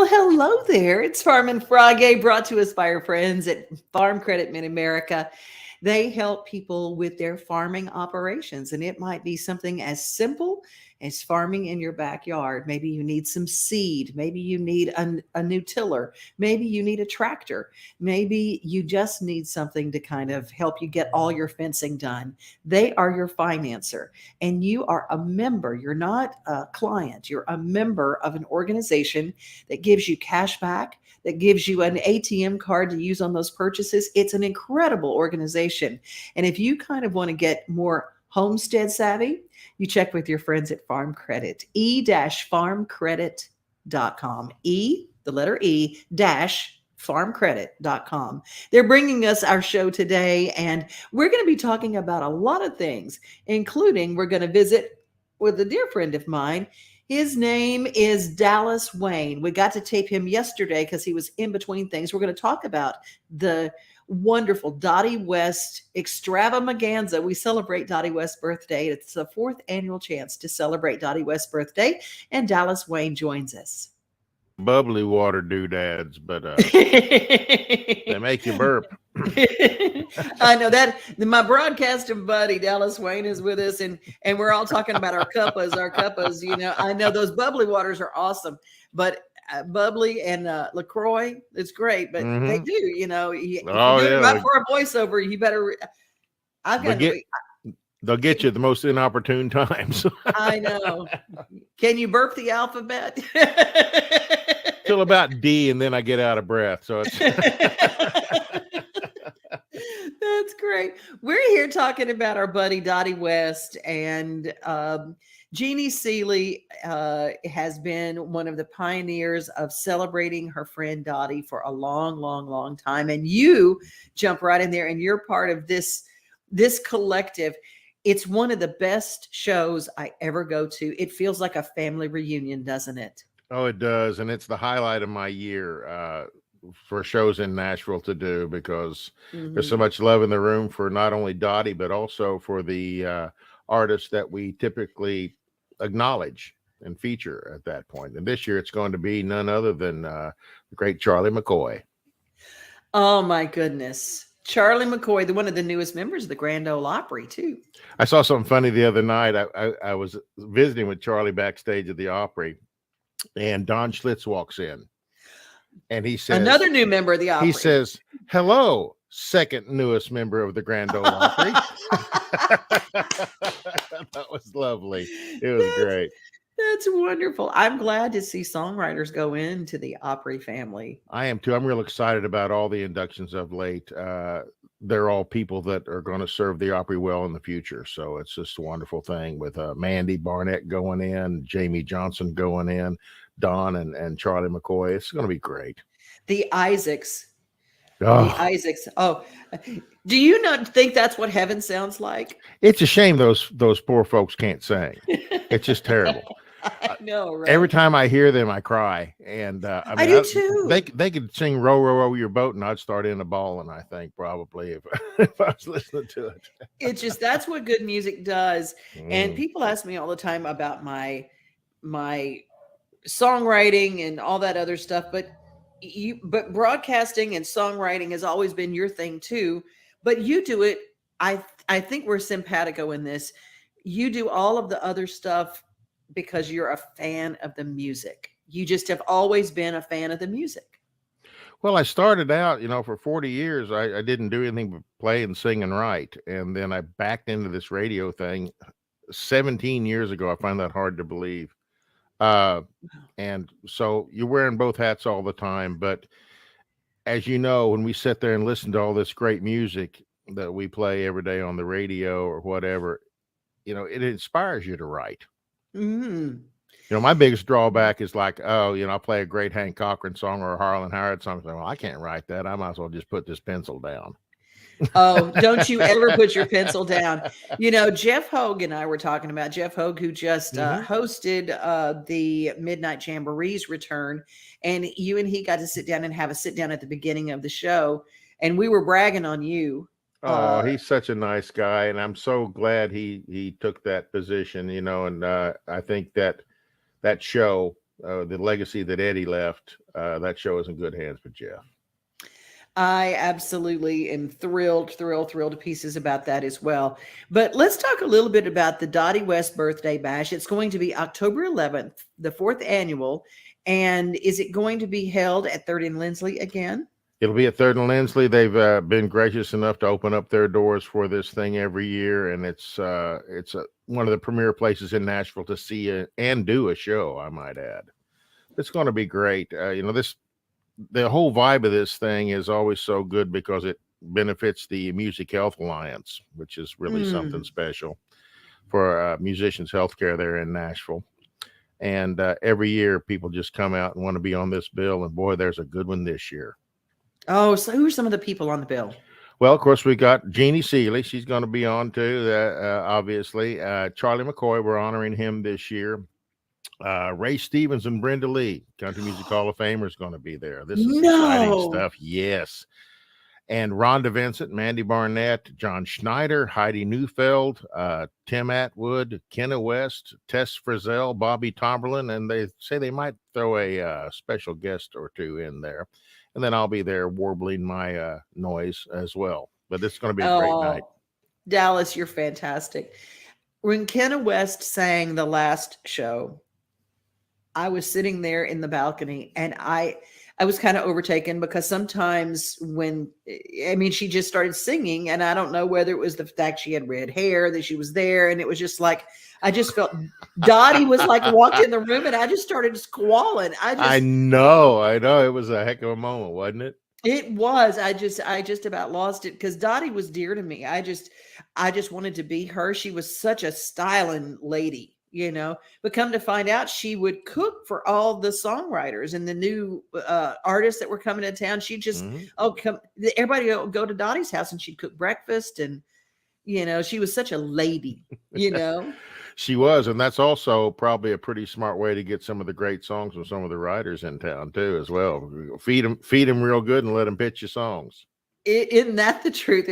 Well, hello there. It's Farmin FriYay brought to us by our friends at Farm Credit Mid America. They help people with their farming operations, and it might be something as simple as farming in your backyard. Maybe you need some seed. Maybe you need a new tiller. Maybe you need a tractor. Maybe you just need something to kind of help you get all your fencing done. They are your financer, and you are a member. You're not a client, you're a member of an organization that gives you cash back, that gives you an ATM card to use on those purchases. It's an incredible organization. And if you kind of want to get more homestead savvy, you check with your friends at Farm Credit, e-farmcredit.com. The letter E, dash farmcredit.com. They're bringing us our show today, and we're going to be talking about a lot of things, including we're going to visit with a dear friend of mine. His name is Dallas Wayne. We got to tape him yesterday because he was in between things. We're going to talk about the wonderful Dottie West extravaganza. We celebrate Dottie West's birthday. It's the fourth annual chance to celebrate Dottie West's birthday, and Dallas Wayne joins us. Bubbly water doodads, but they make you burp. I know that my broadcasting buddy Dallas Wayne is with us, and we're all talking about our cuppas. You know, I know those bubbly waters are awesome, but bubbly and LaCroix, it's great, but they do, you know, if you're doing it right for a voiceover, you better. They'll get you at the most inopportune times. I know. Can you burp the alphabet? Till about D, and then I get out of breath. So it's that's great. We're here talking about our buddy Dottie West, and Jeannie Seeley has been one of the pioneers of celebrating her friend Dottie for a long, long, long time. And you jump right in there, and you're part of this collective. It's one of the best shows I ever go to. It feels like a family reunion, doesn't it? Oh, it does. And it's the highlight of my year for shows in Nashville to do, because there's so much love in the room for not only Dottie, but also for the artists that we typically acknowledge and feature at that point. And this year it's going to be none other than the great Charlie McCoy. Oh, my goodness. Charlie McCoy, one of the newest members of the Grand Ole Opry, too. I saw something funny the other night. I was visiting with Charlie backstage at the Opry, and Don Schlitz walks in, and he says, another new member of the Opry. He says, "Hello, second newest member of the Grand Ole Opry." That was lovely. It was great. That's wonderful. I'm glad to see songwriters go into the Opry family. I am too. I'm real excited about all the inductions of late. They're all people that are going to serve the Opry well in the future. So it's just a wonderful thing with Mandy Barnett going in, Jamie Johnson going in, Don and Charlie McCoy. It's going to be great. The Isaacs. Oh. The Isaacs. Oh, do you not think that's what heaven sounds like? It's a shame those poor folks can't sing. It's just terrible. I know, right? Every time I hear them, I cry, and I do too. They could sing "Row, Row, Row Your Boat," and I'd start in a bawling. I think probably if I was listening to it. It's just that's what good music does. And people ask me all the time about my songwriting and all that other stuff, but broadcasting and songwriting has always been your thing too. But you do it. I think we're simpatico in this. You do all of the other stuff because you're a fan of the music. You just have always been a fan of the music. Well, I started out, for 40 years, I didn't do anything but play and sing and write. And then I backed into this radio thing 17 years ago. I find that hard to believe. And so you're wearing both hats all the time. But as you know, when we sit there and listen to all this great music that we play every day on the radio or whatever, it inspires you to write. My biggest drawback is like, I play a great Hank Cochran song or a Harlan Howard song. Well, I can't write that. I might as well just put this pencil down. Oh, don't you ever put your pencil down. Jeff Hogue and I were talking about Jeff Hogue, who just hosted the Midnight Jamboree's return. And you and he got to sit down and have a sit down at the beginning of the show. And we were bragging on you. Oh, he's such a nice guy, and I'm so glad he took that position, and I think that show the legacy that Eddie left, that show is in good hands with Jeff. I absolutely am thrilled to pieces about that as well. But let's talk a little bit about the Dottie West Birthday Bash. It's going to be October 11th, the fourth annual. And is it going to be held at 3rd and Lindsley again? It'll be at 3rd and Lindsley. They've been gracious enough to open up their doors for this thing every year, and it's one of the premier places in Nashville to see and do a show, I might add. It's going to be great. The whole vibe of this thing is always so good because it benefits the Music Health Alliance, which is really something special for musicians' healthcare there in Nashville. And every year people just come out and want to be on this bill, and boy, there's a good one this year. Oh, so who are some of the people on the bill? Well, of course, we got Jeannie Seeley. She's going to be on too, obviously. Charlie McCoy, we're honoring him this year. Ray Stevens and Brenda Lee, Country Music Hall of Famer, is going to be there. This is exciting stuff. Yes. And Rhonda Vincent, Mandy Barnett, John Schneider, Heidi Neufeld, Tim Atwood, Kenna West, Tess Frizzell, Bobby Tomberlin, and they say they might throw a special guest or two in there. And then I'll be there warbling my noise as well. But it's going to be a great night. Dallas, you're fantastic. When Kenna West sang the last show, I was sitting there in the balcony, and I was kind of overtaken because sometimes she just started singing, and I don't know whether it was the fact she had red hair, that she was there, and it was just like, I just felt Dottie was like walked in the room, and I just started squalling. I know. It was a heck of a moment, wasn't it? It was. I just about lost it because Dottie was dear to me. I just wanted to be her. She was such a styling lady. But come to find out, she would cook for all the songwriters and the new artists that were coming to town. She'd just, everybody would go to Dottie's house and she'd cook breakfast. And, she was such a lady, She was. And that's also probably a pretty smart way to get some of the great songs from some of the writers in town too, as well. Feed them real good and let them pitch you songs. Isn't that the truth?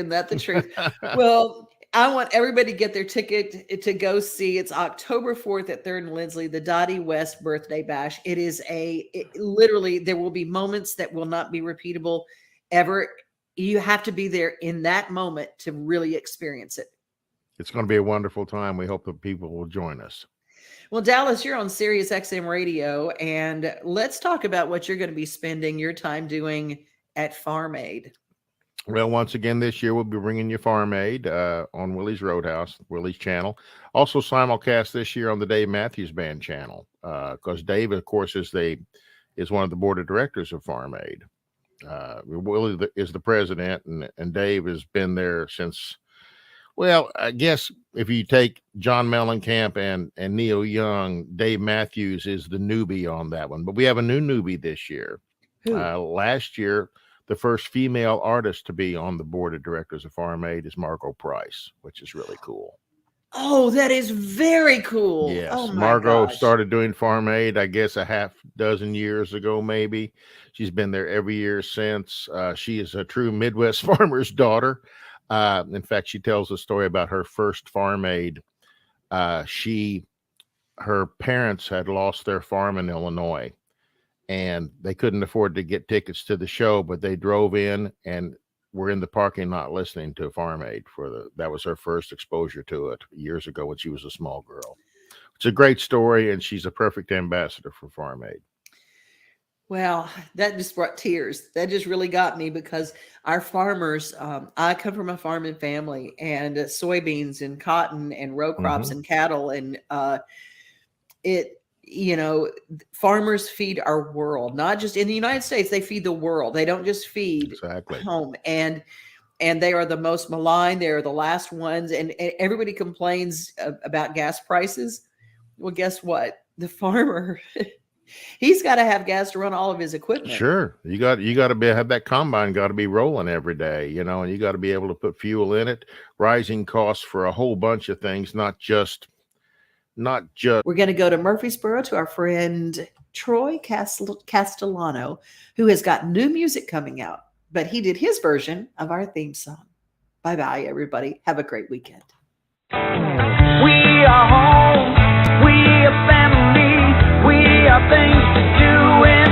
Well, I want everybody to get their ticket to go see. It's October 4th at 3rd and Lindsley, the Dottie West Birthday Bash. It is literally, there will be moments that will not be repeatable ever. You have to be there in that moment to really experience it. It's going to be a wonderful time. We hope that people will join us. Well, Dallas, you're on Sirius XM Radio, and let's talk about what you're going to be spending your time doing at Farm Aid. Well, once again, this year we'll be bringing you Farm Aid on Willie's Roadhouse, Willie's channel. Also simulcast this year on the Dave Matthews Band channel, because Dave, of course, is one of the board of directors of Farm Aid. Willie is the president, and Dave has been there since. Well, I guess if you take John Mellencamp and Neil Young, Dave Matthews is the newbie on that one. But we have a new newbie this year. Last year, the first female artist to be on the board of directors of Farm Aid is Margot Price, which is really cool. Oh, that is very cool. Yes. Oh, Margot started doing Farm Aid, I guess, a half dozen years ago, maybe. She's been there every year since. She is a true Midwest farmer's daughter. In fact, she tells a story about her first Farm Aid. Her parents had lost their farm in Illinois, and they couldn't afford to get tickets to the show, but they drove in and were in the parking lot listening to Farm Aid that was her first exposure to it years ago when she was a small girl. It's a great story, and she's a perfect ambassador for Farm Aid. Well, that just brought tears. That just really got me because our farmers, I come from a farming family, and soybeans and cotton and row crops and cattle, and farmers feed our world, not just in the United States. They feed the world. They don't just feed home. And they are the most maligned. They are the last ones. And everybody complains about gas prices. Well, guess what? The farmer, he's got to have gas to run all of his equipment. Sure. You got to have that combine got to be rolling every day, and you got to be able to put fuel in it. Rising costs for a whole bunch of things, not just. We're going to go to Murfreesboro to our friend Troy Castellano, who has got new music coming out, but he did his version of our theme song. Bye-bye, everybody. Have a great weekend. We are home. We are family. We are things to do in